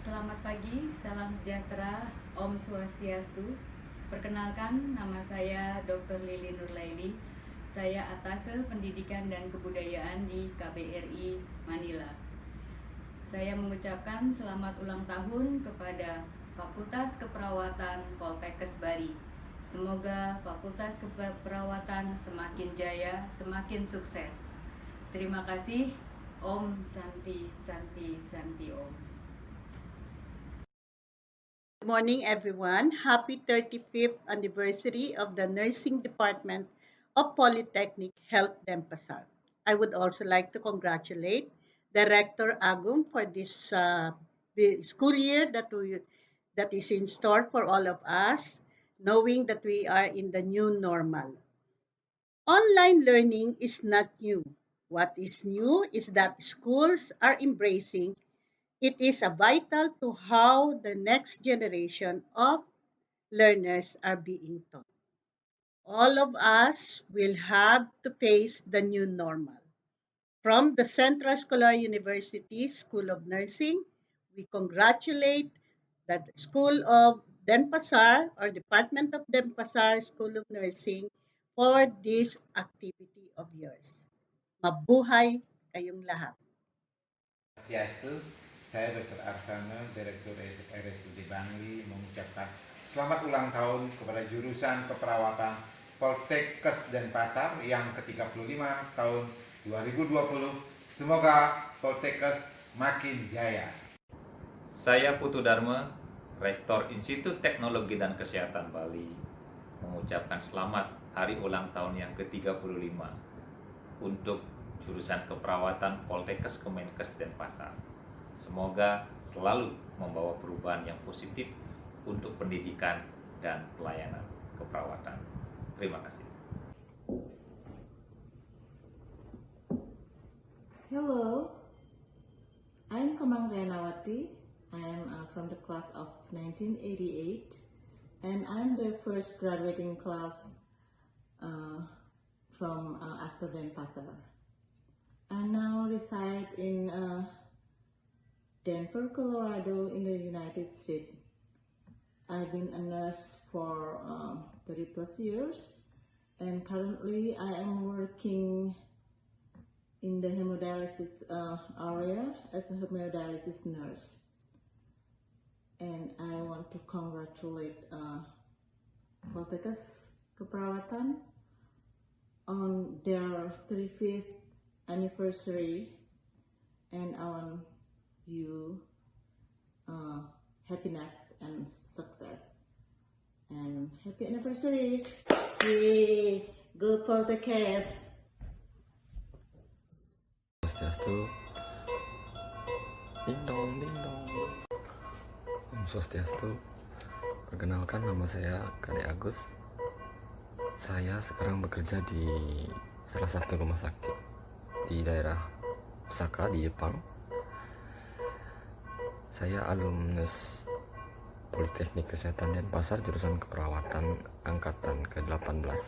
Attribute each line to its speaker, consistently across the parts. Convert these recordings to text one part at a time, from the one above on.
Speaker 1: Selamat pagi, salam sejahtera, Om Swastiastu. Perkenalkan, nama saya Dr. Lili Nurlaili. Saya Atase Pendidikan dan Kebudayaan di KBRI Manila. Saya mengucapkan selamat ulang tahun kepada Fakultas Keperawatan Poltekkes Bari. Semoga Fakultas Keperawatan semakin jaya, semakin sukses. Terima kasih. Om Santi Santi Santi Om.
Speaker 2: Good morning, everyone. Happy 35th anniversary of the Nursing Department of Polytechnic Health Denpasar. I would also like to congratulate Director Agum for this school year that is in store for all of us, knowing that we are in the new normal. Online learning is not new. What is new is that schools are embracing it is vital to how the next generation of learners are being taught. All of us will have to face the new normal. From the Central Scholar University School of Nursing, we congratulate the School of Denpasar or Department of Denpasar School of Nursing for this activity of yours. Mabuhay kayong lahat.
Speaker 3: Swastiastu, saya Dr. Arsana, Direktur RSUD Bangli, mengucapkan selamat ulang tahun kepada jurusan keperawatan Poltekkes Denpasar yang ke-35 tahun 2020. Semoga Poltekkes makin jaya.
Speaker 4: Saya Putu Dharma, Rektor Institut Teknologi dan Kesehatan Bali, mengucapkan selamat hari ulang tahun yang ke-35 untuk jurusan keperawatan Poltekkes Kemenkes Denpasar. Semoga selalu membawa perubahan yang positif untuk pendidikan dan pelayanan keperawatan. Terima kasih.
Speaker 5: Hello, I'm Kamang Renawati. I'm from the class of 1988, and I'm the first graduating class from Actor Denpasar. I now reside in Denver, Colorado in the United States. I've been a nurse for 30 plus years, and currently I am working in the hemodialysis area as a hemodialysis nurse. And I want to congratulate Poltekkes Keperawatan on their 35th anniversary, and I want you happiness and success, and happy anniversary. Yay, go Poltekkes.
Speaker 6: Swastiastu. Ding dong, ding dong. Om Swastiastu. Perkenalkan, nama saya Kade Agus. Saya sekarang bekerja di salah satu rumah sakit di daerah Osaka di Jepang. Saya alumnus Politeknik Kesehatan Denpasar jurusan keperawatan angkatan ke-18.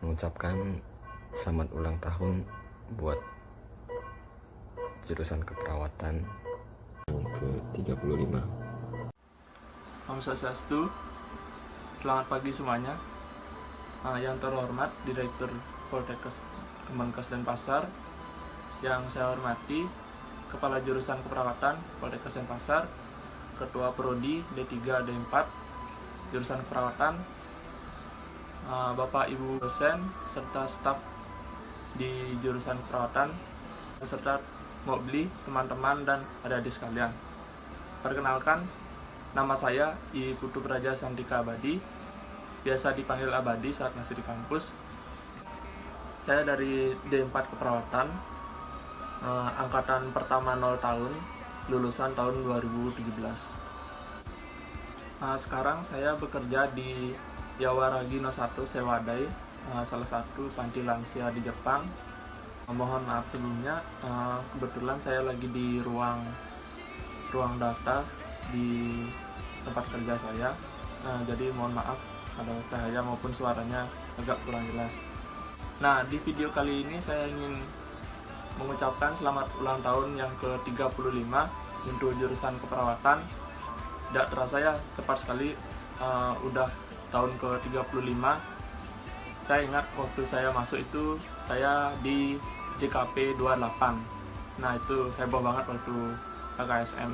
Speaker 6: Mengucapkan selamat ulang tahun buat jurusan keperawatan yang ke-35.
Speaker 7: Om Swastiastu. Selamat pagi semuanya. Yang terhormat Direktur Poltekkes Kemenkes Denpasar, yang saya hormati Kepala Jurusan Keperawatan Poltekkes Denpasar, Ketua Prodi D3 D4 Jurusan Keperawatan, Bapak Ibu dosen serta staf di jurusan keperawatan, serta Mobli, teman-teman dan adik-adik sekalian. Perkenalkan, nama saya I Putu Praja Sandika Abadi, biasa dipanggil Abadi saat masih di kampus. Saya dari D4 Keperawatan, angkatan pertama 0 tahun, lulusan tahun 2017. Sekarang saya bekerja di Yawaragi No 1 Sewadai, salah satu panti lansia di Jepang. Mohon maaf sebelumnya, kebetulan saya lagi di ruang data di tempat kerja saya, jadi mohon maaf kalau cahaya maupun suaranya agak kurang jelas. Nah, di video kali ini saya ingin mengucapkan selamat ulang tahun yang ke-35 untuk jurusan keperawatan. Tidak terasa ya, cepat sekali, udah tahun ke-35. Saya ingat waktu saya masuk itu saya di JKP 28. Nah, itu heboh banget waktu KKSM.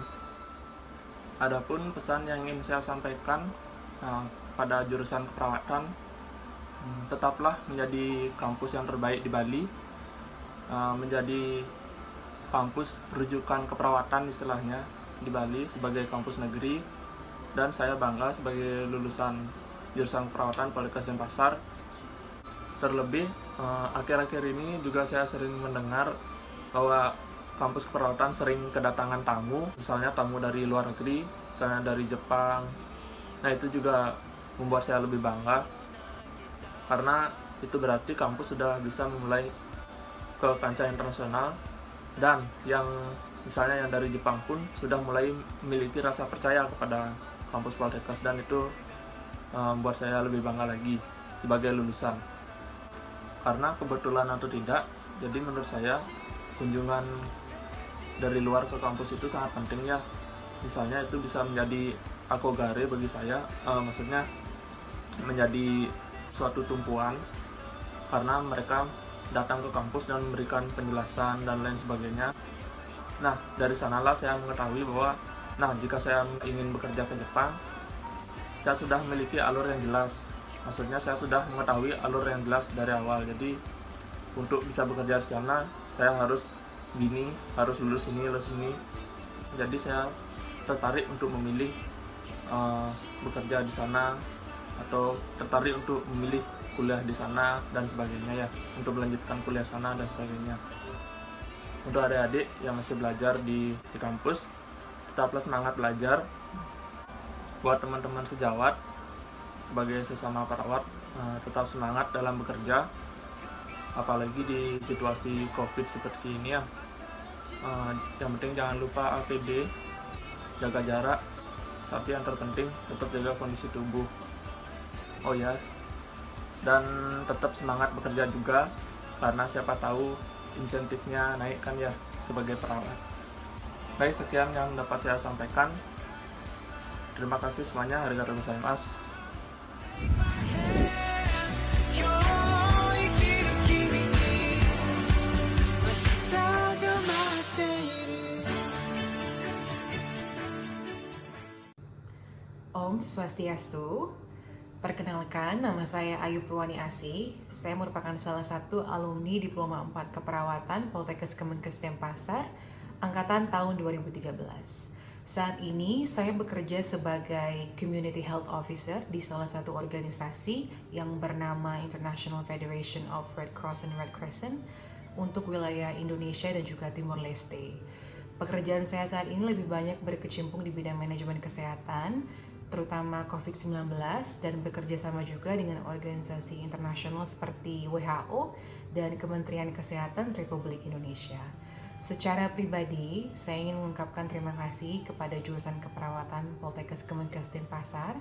Speaker 7: Adapun pesan yang ingin saya sampaikan pada jurusan keperawatan, tetaplah menjadi kampus yang terbaik di Bali, menjadi kampus rujukan keperawatan istilahnya di Bali sebagai kampus negeri. Dan saya bangga sebagai lulusan jurusan keperawatan Poltekkes Denpasar. Terlebih akhir-akhir ini juga saya sering mendengar bahwa kampus keperawatan sering kedatangan tamu, misalnya tamu dari luar negeri, misalnya dari Jepang. Nah, itu juga membuat saya lebih bangga, karena itu berarti kampus sudah bisa memulai ke kancah internasional, dan yang misalnya yang dari Jepang pun sudah mulai memiliki rasa percaya kepada kampus Poltekkes, dan itu membuat saya lebih bangga lagi sebagai lulusan. Karena kebetulan atau tidak, jadi menurut saya kunjungan dari luar ke kampus itu sangat penting ya. Misalnya itu bisa menjadi akogare bagi saya, maksudnya menjadi suatu tumpuan, karena mereka datang ke kampus dan memberikan penjelasan dan lain sebagainya. Nah, dari sanalah saya mengetahui bahwa jika saya ingin bekerja ke Jepang, saya sudah memiliki alur yang jelas. Maksudnya saya sudah mengetahui alur yang jelas dari awal. Jadi untuk bisa bekerja di sana, saya harus gini, harus lulus ini, lulus ini. Jadi saya tertarik untuk memilih bekerja di sana, atau tertarik untuk memilih kuliah di sana dan sebagainya ya, untuk melanjutkan kuliah sana dan sebagainya. Untuk adik-adik yang masih belajar di kampus, tetaplah semangat belajar. Buat teman-teman sejawat, sebagai sesama perawat, tetap semangat dalam bekerja, apalagi di situasi COVID seperti ini ya. Yang penting jangan lupa APD, jaga jarak, tapi yang terpenting tetap jaga kondisi tubuh. Oh ya, dan tetap semangat bekerja juga, karena siapa tahu insentifnya naik kan ya sebagai perawat. Baik, sekian yang dapat saya sampaikan. Terima kasih semuanya. Arigatou gozaimasu.
Speaker 8: Om Swastiastu. Perkenalkan, nama saya Ayu Purwani Asih. Saya merupakan salah satu alumni Diploma 4 Keperawatan Poltekkes Kemenkes Denpasar angkatan tahun 2013. Saat ini saya bekerja sebagai Community Health Officer di salah satu organisasi yang bernama International Federation of Red Cross and Red Crescent untuk wilayah Indonesia dan juga Timor Leste. Pekerjaan saya saat ini lebih banyak berkecimpung di bidang manajemen kesehatan, terutama COVID-19, dan bekerja sama juga dengan organisasi internasional seperti WHO dan Kementerian Kesehatan Republik Indonesia. Secara pribadi, saya ingin mengungkapkan terima kasih kepada jurusan keperawatan Poltekkes Kemenkes Denpasar,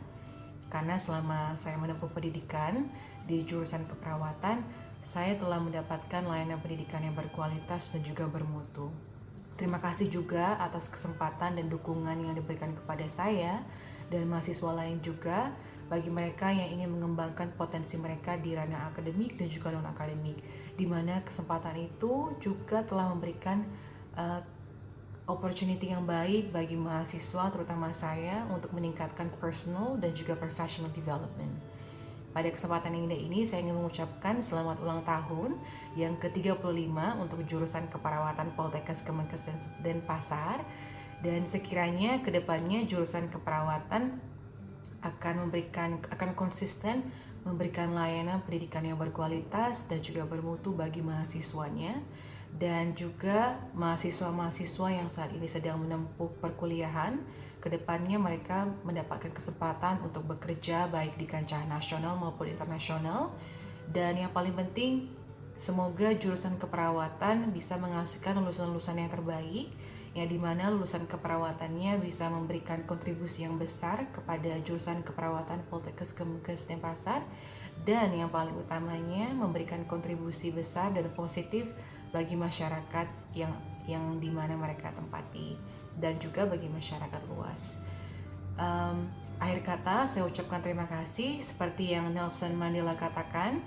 Speaker 8: karena selama saya menempuh pendidikan di jurusan keperawatan, saya telah mendapatkan layanan pendidikan yang berkualitas dan juga bermutu. Terima kasih juga atas kesempatan dan dukungan yang diberikan kepada saya dan mahasiswa lain juga, bagi mereka yang ingin mengembangkan potensi mereka di ranah akademik dan juga non-akademik, di mana kesempatan itu juga telah memberikan opportunity yang baik bagi mahasiswa, terutama saya, untuk meningkatkan personal dan juga professional development. Pada kesempatan yang indah ini, saya ingin mengucapkan selamat ulang tahun yang ke-35 untuk jurusan keperawatan Poltekkes Kemenkes Denpasar. Dan sekiranya kedepannya jurusan keperawatan akan konsisten memberikan layanan pendidikan yang berkualitas dan juga bermutu bagi mahasiswanya, dan juga mahasiswa-mahasiswa yang saat ini sedang menempuh perkuliahan, kedepannya mereka mendapatkan kesempatan untuk bekerja baik di kancah nasional maupun internasional. Dan yang paling penting, semoga jurusan keperawatan bisa menghasilkan lulusan-lulusan yang terbaik, yang dimana lulusan keperawatannya bisa memberikan kontribusi yang besar kepada jurusan keperawatan Poltekkes Kemenkes Denpasar, dan yang paling utamanya memberikan kontribusi besar dan positif bagi masyarakat yang dimana mereka tempati. dan juga bagi masyarakat luas. Akhir kata, saya ucapkan terima kasih. Seperti yang Nelson Mandela katakan,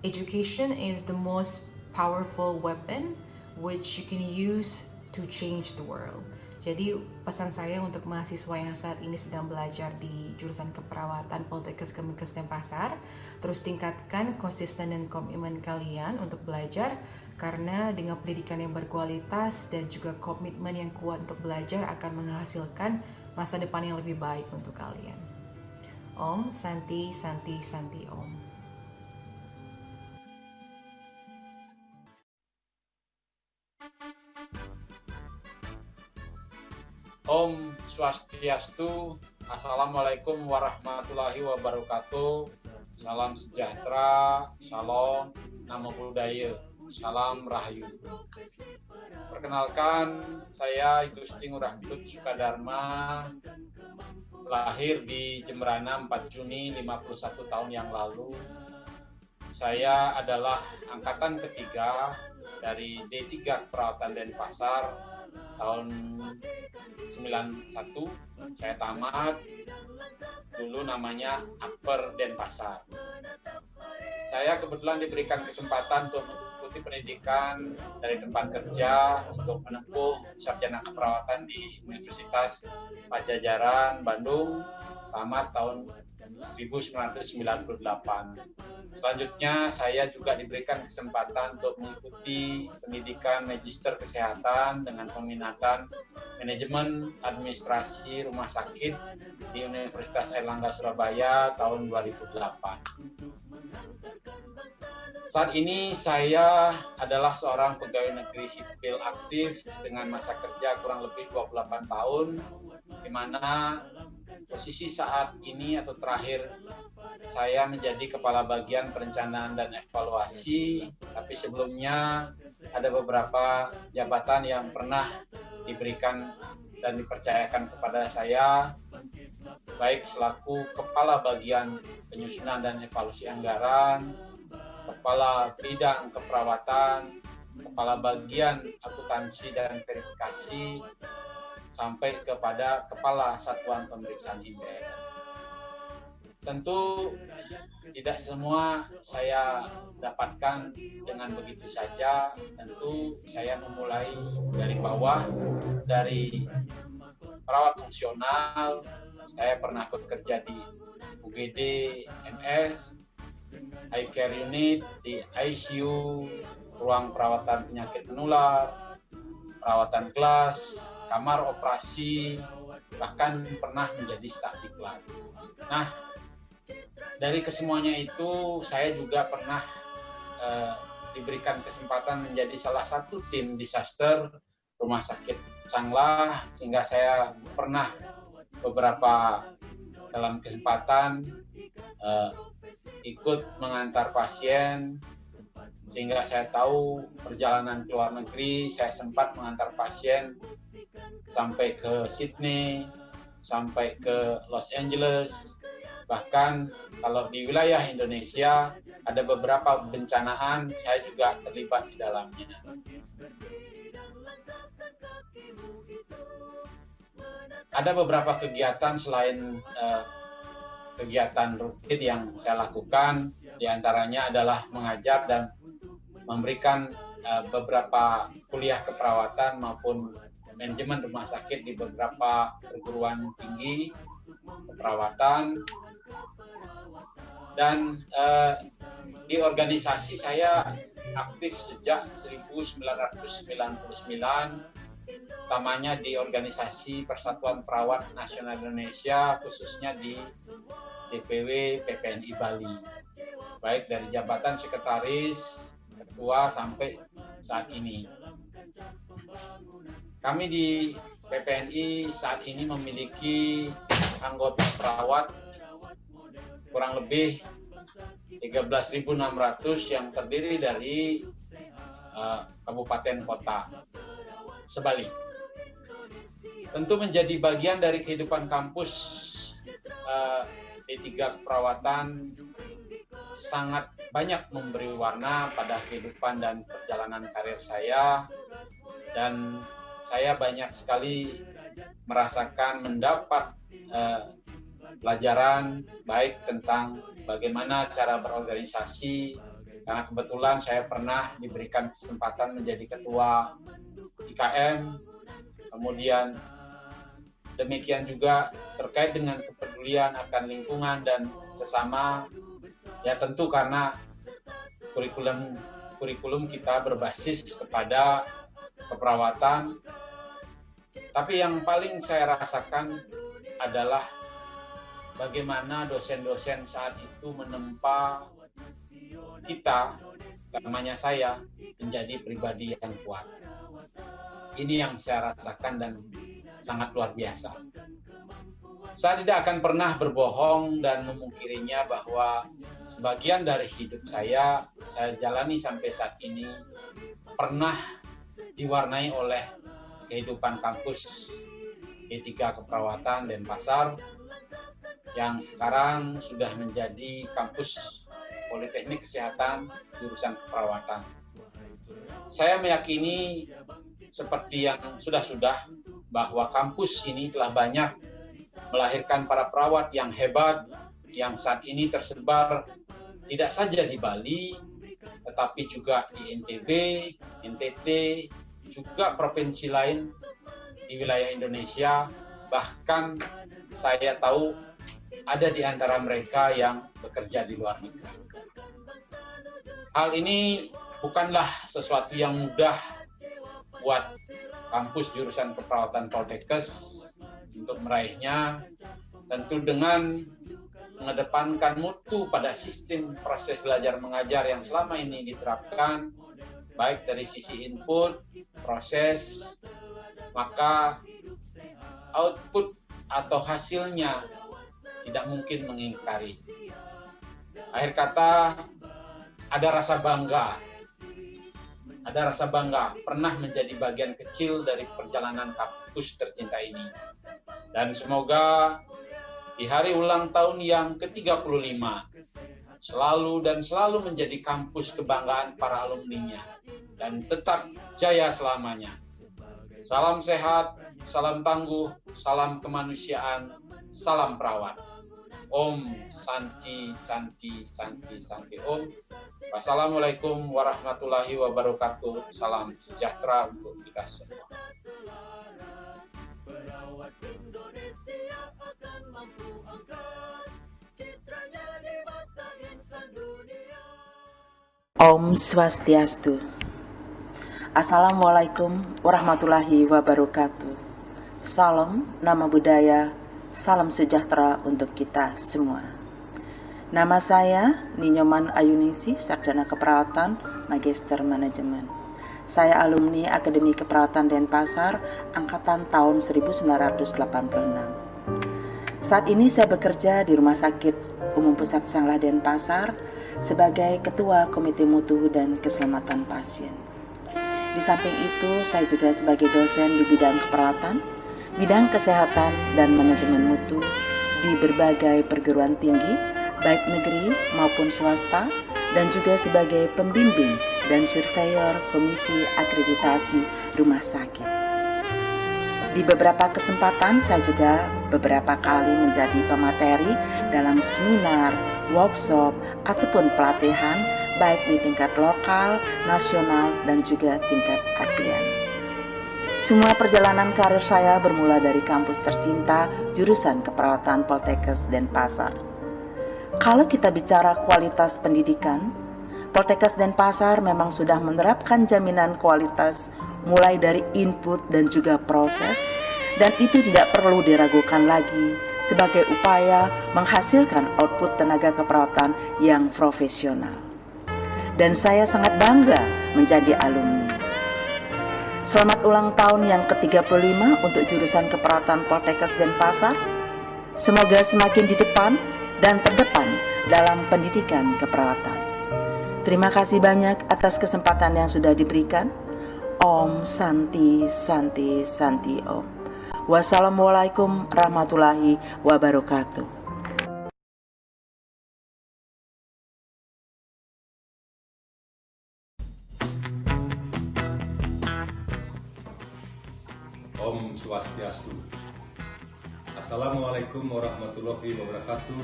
Speaker 8: education is the most powerful weapon which you can use to change the world. Jadi pesan saya untuk mahasiswa yang saat ini sedang belajar di jurusan keperawatan Poltekkes Kemenkes Denpasar, terus tingkatkan konsisten dan komitmen kalian untuk belajar, karena dengan pendidikan yang berkualitas dan juga komitmen yang kuat untuk belajar akan menghasilkan masa depan yang lebih baik untuk kalian. Om Santi Santi Santi Om.
Speaker 9: Om Swastiastu, Assalamualaikum warahmatullahi wabarakatuh. Salam sejahtera, Shalom, Namo Buddhaya, Salam Rahayu. Perkenalkan, saya Gusti Ngurah Ketut Sukadharma, lahir di Jemberana 4 Juni 51 tahun yang lalu. Saya adalah angkatan ketiga dari D3 Keperawatan Denpasar tahun 91. Saya tamat, dulu namanya Akper Denpasar. Saya kebetulan diberikan kesempatan untuk mengikuti pendidikan dari tempat kerja untuk menempuh sarjana keperawatan di Universitas Padjadjaran, Bandung, tamat tahun 1998. Selanjutnya, saya juga diberikan kesempatan untuk mengikuti pendidikan Magister Kesehatan dengan peminatan Manajemen Administrasi Rumah Sakit di Universitas Airlangga Surabaya tahun 2008. Saat ini saya adalah seorang pegawai negeri sipil aktif dengan masa kerja kurang lebih 28 tahun, di mana posisi saat ini atau terakhir saya menjadi kepala bagian perencanaan dan evaluasi, tapi sebelumnya ada beberapa jabatan yang pernah diberikan dan dipercayakan kepada saya, baik selaku kepala bagian penyusunan dan evaluasi anggaran, kepala bidang keperawatan, kepala bagian akuntansi dan verifikasi, sampai kepada kepala satuan pemeriksaan IPR. Tentu tidak semua saya dapatkan dengan begitu saja. Tentu saya memulai dari bawah, dari perawat fungsional. Saya pernah bekerja di UGD MS, Eye Care Unit, di ICU, ruang perawatan penyakit menular, perawatan kelas, kamar operasi, bahkan pernah menjadi staf diklat. Nah, dari kesemuanya itu saya juga pernah diberikan kesempatan menjadi salah satu tim disaster Rumah Sakit Sanglah, sehingga saya pernah beberapa dalam kesempatan ikut mengantar pasien, sehingga saya tahu perjalanan ke luar negeri. Saya sempat mengantar pasien sampai ke Sydney, sampai ke Los Angeles. Bahkan kalau di wilayah Indonesia ada beberapa bencanaan, saya juga terlibat di dalamnya. Ada beberapa kegiatan selain kegiatan rutin yang saya lakukan, diantaranya adalah mengajar dan memberikan beberapa kuliah keperawatan maupun manajemen rumah sakit di beberapa perguruan tinggi keperawatan. Dan di organisasi saya aktif sejak 1999, utamanya di organisasi Persatuan Perawat Nasional Indonesia, khususnya di DPW PPNI Bali, baik dari jabatan sekretaris, ketua sampai saat ini. Kami di PPNI saat ini memiliki anggota perawat kurang lebih 13.600 yang terdiri dari kabupaten kota sebalik. Tentu menjadi bagian dari kehidupan kampus D3 Keperawatan sangat banyak memberi warna pada kehidupan dan perjalanan karir saya, dan saya banyak sekali merasakan mendapat pelajaran baik tentang bagaimana cara berorganisasi, karena kebetulan saya pernah diberikan kesempatan menjadi ketua IKM, kemudian demikian juga terkait dengan kepedulian akan lingkungan dan sesama, ya tentu karena kurikulum kita berbasis kepada keperawatan. Tapi yang paling saya rasakan adalah bagaimana dosen-dosen saat itu menempa kita, namanya saya, menjadi pribadi yang kuat. Ini yang saya rasakan dan sangat luar biasa. Saya tidak akan pernah berbohong dan memungkirinya bahwa sebagian dari hidup saya jalani sampai saat ini pernah diwarnai oleh kehidupan kampus G3 Keperawatan Denpasar yang sekarang sudah menjadi kampus Politeknik Kesehatan jurusan keperawatan. Saya meyakini seperti yang sudah bahwa kampus ini telah banyak melahirkan para perawat yang hebat yang saat ini tersebar tidak saja di Bali tetapi juga di NTB, NTT, juga provinsi lain di wilayah Indonesia. Bahkan saya tahu ada di antara mereka yang bekerja di luar negeri. Hal ini bukanlah sesuatu yang mudah buat kampus jurusan keperawatan Poltekkes untuk meraihnya, tentu dengan mengedepankan mutu pada sistem proses belajar mengajar yang selama ini diterapkan, baik dari sisi input, proses, maka output atau hasilnya tidak mungkin mengingkari. Akhir kata, ada rasa bangga pernah menjadi bagian kecil dari perjalanan kampus tercinta ini. Dan semoga di hari ulang tahun yang ke-35 selalu menjadi kampus kebanggaan para alumninya dan tetap jaya selamanya. Salam sehat, salam tangguh, salam kemanusiaan, salam perawat. Om Santi Santi Santi Santi Om. Wassalamualaikum warahmatullahi wabarakatuh. Salam sejahtera untuk kita semua.
Speaker 10: Om Swastiastu. Assalamualaikum warahmatullahi wabarakatuh. Salam, nama budaya, salam sejahtera untuk kita semua. Nama saya Ninyoman Ayuningsih, Sarjana Keperawatan, Magister Manajemen. Saya alumni Akademi Keperawatan Denpasar, angkatan tahun 1986. Saat ini saya bekerja di Rumah Sakit Umum Pusat Sanglah Denpasar sebagai Ketua Komite Mutu dan Keselamatan Pasien. Di samping itu, saya juga sebagai dosen di bidang keperawatan, bidang kesehatan dan manajemen mutu di berbagai perguruan tinggi, baik negeri maupun swasta, dan juga sebagai pembimbing dan surveyor Komisi Akreditasi Rumah Sakit. Di beberapa kesempatan saya juga beberapa kali menjadi pemateri dalam seminar, workshop, ataupun pelatihan baik di tingkat lokal, nasional, dan juga tingkat ASEAN. Semua perjalanan karir saya bermula dari kampus tercinta jurusan keperawatan Poltekkes Denpasar. Kalau kita bicara kualitas pendidikan, Poltekkes Denpasar memang sudah menerapkan jaminan kualitas mulai dari input dan juga proses, dan itu tidak perlu diragukan lagi sebagai upaya menghasilkan output tenaga keperawatan yang profesional. Dan saya sangat bangga menjadi alumni. Selamat ulang tahun yang ke-35 untuk jurusan keperawatan Poltekkes Denpasar. Semoga semakin di depan dan terdepan dalam pendidikan keperawatan. Terima kasih banyak atas kesempatan yang sudah diberikan. Om Santi Santi Santi Om. Wassalamualaikum warahmatullahi wabarakatuh.
Speaker 11: Assalamualaikum warahmatullahi wabarakatuh.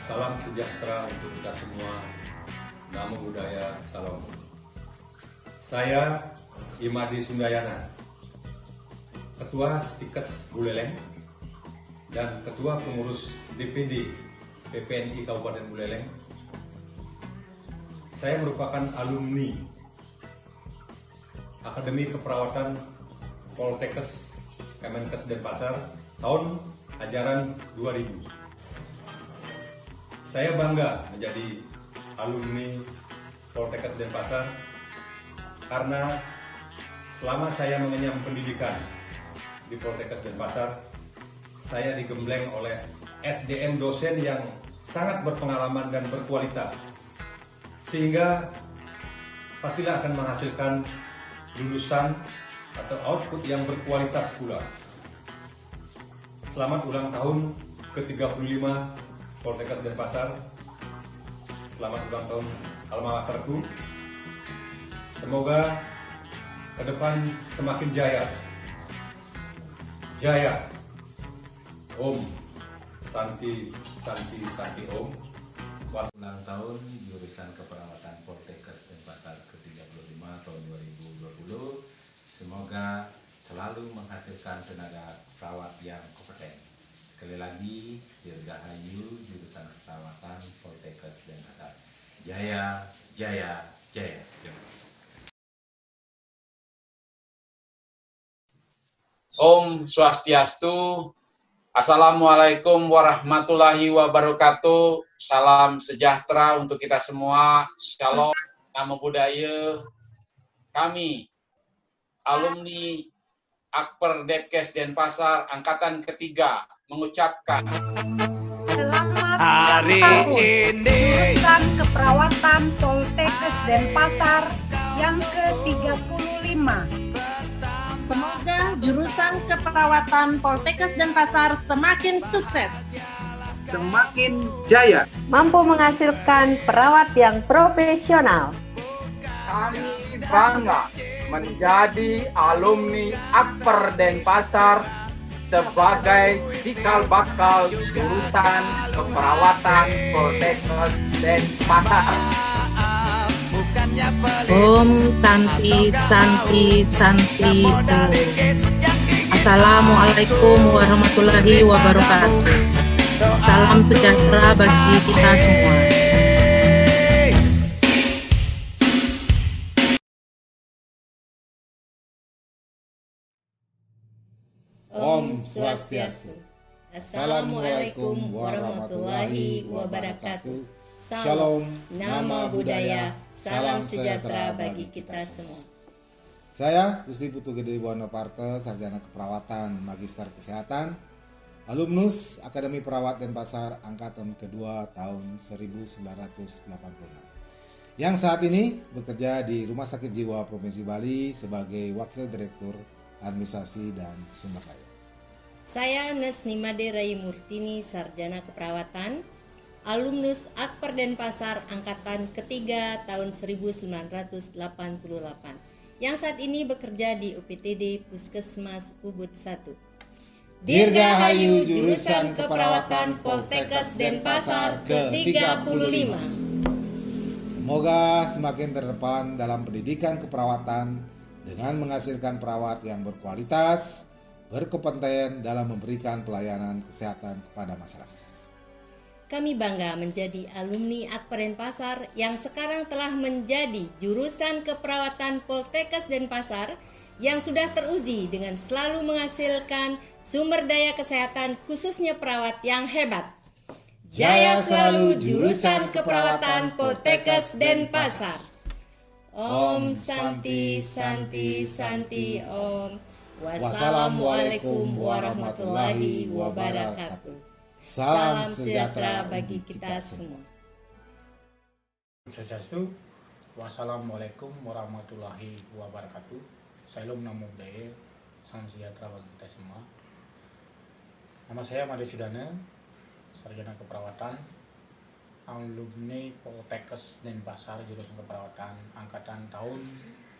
Speaker 11: Salam sejahtera untuk kita semua. Namo Buddhaya, salam. Saya Imadi Sundayana, Ketua Stikes Buleleng dan Ketua Pengurus DPD PPNI Kabupaten Buleleng. Saya merupakan alumni Akademi Keperawatan Poltekkes Kemenkes Denpasar tahun ajaran 2000. Saya bangga menjadi alumni Poltekkes Denpasar karena selama saya mengenyam pendidikan di Poltekkes Denpasar, saya digembleng oleh SDM dosen yang sangat berpengalaman dan berkualitas, sehingga pastilah akan menghasilkan lulusan atau output yang berkualitas pula. Selamat ulang tahun ke-35 Poltekkes Denpasar. Selamat ulang tahun alma materku. Semoga ke depan semakin jaya. Jaya. Om. Santi, Santi, Santi Om.
Speaker 4: Ulang tahun jurusan keperawatan Poltekkes Denpasar ke-35 tahun 2020. Semoga selalu menghasilkan tenaga perawat yang kompeten. Sekali lagi, Dirgahayu jurusan keperawatan Poltekkes Denpasar. Jaya, jaya, jaya.
Speaker 9: Om Swastiastu. Assalamualaikum warahmatullahi wabarakatuh. Salam sejahtera untuk kita semua. Shalom, Namo Buddhaya. Kami, alumni Akper Depkes Denpasar Angkatan ketiga, mengucapkan
Speaker 12: selamat hari ini jurusan keperawatan Poltekkes Denpasar yang ke-35.
Speaker 13: Semoga jurusan keperawatan Poltekkes Denpasar semakin sukses,
Speaker 14: semakin jaya,
Speaker 12: mampu menghasilkan perawat yang profesional.
Speaker 14: Kami bangga menjadi alumni Akper Denpasar sebagai cikal bakal jurusan keperawatan Poltekkes Denpasar.
Speaker 15: Om Santi, Santi, Santi. Assalamualaikum warahmatullahi wabarakatuh. Salam sejahtera bagi kita semua.
Speaker 16: Om Swastiastu. Assalamualaikum warahmatullahi wabarakatuh. Shalom, Nama Budaya, salam sejahtera bagi kita semua.
Speaker 17: Saya Gusti Putu Gede Buanoparte, Sarjana Keperawatan, Magister Kesehatan, alumnus Akademi Perawat Denpasar Angkatan kedua tahun 1986. Yang saat ini bekerja di Rumah Sakit Jiwa Provinsi Bali sebagai Wakil Direktur Administrasi dan Sumber Daya.
Speaker 16: Saya Nes Nimade Rai Murtini, Sarjana Keperawatan, alumnus Akper Denpasar Angkatan ketiga tahun 1988, yang saat ini bekerja di UPTD Puskesmas Ubud 1.
Speaker 17: Dirgahayu jurusan keperawatan Poltekkes Denpasar ke-35. Semoga semakin terdepan dalam pendidikan keperawatan dengan menghasilkan perawat yang berkualitas, berkompeten dalam memberikan pelayanan kesehatan kepada masyarakat.
Speaker 16: Kami bangga menjadi alumni Akper Denpasar yang sekarang telah menjadi jurusan keperawatan Poltekkes Denpasar yang sudah teruji dengan selalu menghasilkan sumber daya kesehatan khususnya perawat yang hebat. Jaya selalu jurusan keperawatan Poltekkes Denpasar. Om Santi, Santi, Santi, Om. Wassalamualaikum warahmatullahi wabarakatuh. Salam sejahtera bagi kita semua.
Speaker 18: Swastiastu. Wassalamualaikum warahmatullahi wabarakatuh. Salam Namo Buddhaya. Salam sejahtera bagi kita semua. Nama saya Made Sudana, Sarjana Keperawatan, alumni Poltekkes Denpasar jurusan keperawatan angkatan tahun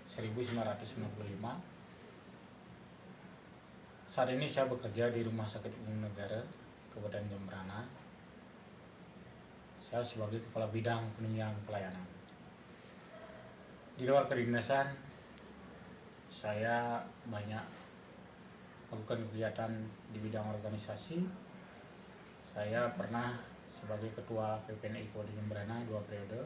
Speaker 18: 1995. Saat ini saya bekerja di Rumah Sakit Umum Negara Kabupaten Jemberana. Saya sebagai Kepala Bidang Penunjang Pelayanan. Di luar kedinasan, saya banyak melakukan kegiatan di bidang organisasi. Saya pernah sebagai Ketua PPNI Kabupaten Jemberana 2 periode,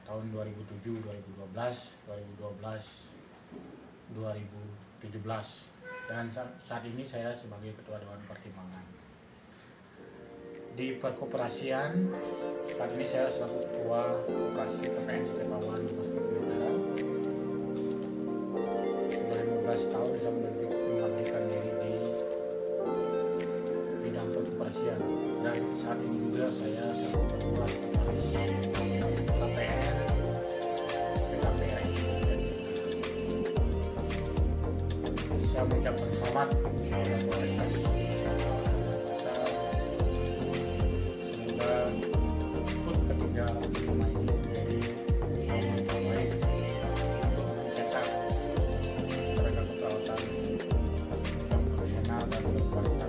Speaker 18: tahun 2007, 2012, 2012, 2017. Dan saat ini saya sebagai Ketua Dewan Pertimbangan. Di perkoperasian, saat ini saya selaku Ketua Koperasi TPN Setiawan Negara. Sudah 15 tahun saya mengabdikan diri di bidang perkoperasian, dan saat ini juga saya selaku Ketua Sekretaris KPR PKPI. Saya mengucapkan selamat kepada Poltekkes. Semoga put ketiga ini menjadi tahun terbaik untuk mencetak tenaga keperawatan yang profesional dan berkualitas